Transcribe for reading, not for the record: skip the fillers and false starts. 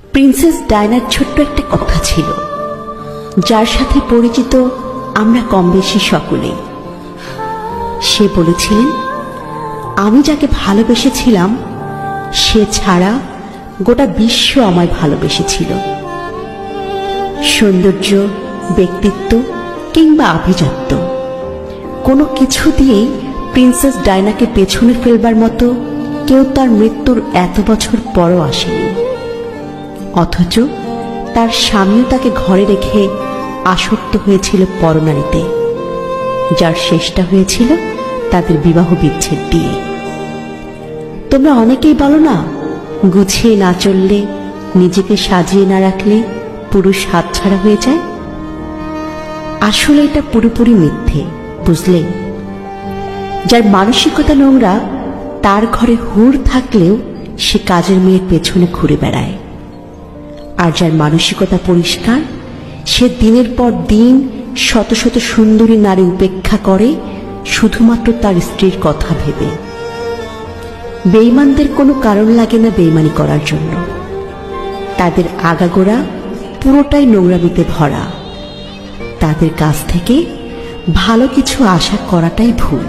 Princess ডায়নার ছোট্ট একটা কথা ছিল, যার সাথে পরিচিত আমরা কম বেশি সকলেই। সে বলেছিলেন, আমি যাকে ভালোবেসেছিলাম সে ছাড়া গোটা বিশ্ব আমায় ভালোবেসেছিল। সৌন্দর্য, ব্যক্তিত্ব কিংবা আভিজাত্য কোনো কিছু দিয়েই প্রিন্সেস ডায়নাকে পেছনে ফেলবার মতো কেউ তার মৃত্যুর এত বছর পরও আসেনি। অথচ তার স্বামীও তাকে ঘরে রেখে আসক্ত হয়েছিল পরনারীতে, যার শেষটা হয়েছিল তাদের বিবাহ বিচ্ছেদ দিয়ে। তোমরা অনেকেই বলো না, গুছিয়ে না চললে, নিজেকে সাজিয়ে না রাখলে পুরুষ হাতছাড়া হয়ে যায়। আসলে এটা পুরোপুরি মিথ্যে, বুঝলে? যার মানসিকতা নোংরা তার ঘরে হুর থাকলেও সে কাজের মেয়ের পেছনে ঘুরে বেড়ায়, আর যার মানসিকতা পরিষ্কার সে দিনের পর দিন শত শত সুন্দরী নারী উপেক্ষা করে শুধুমাত্র তার স্ত্রীর কথা ভেবে। বেঈমানদের কোনো কারণ লাগে না বেঈমানি করার জন্য, তাদের আগাগোড়া পুরোটাই নোংরামিতে ভরা। তাদের কাছ থেকে ভালো কিছু আশা করাটাই ভুল।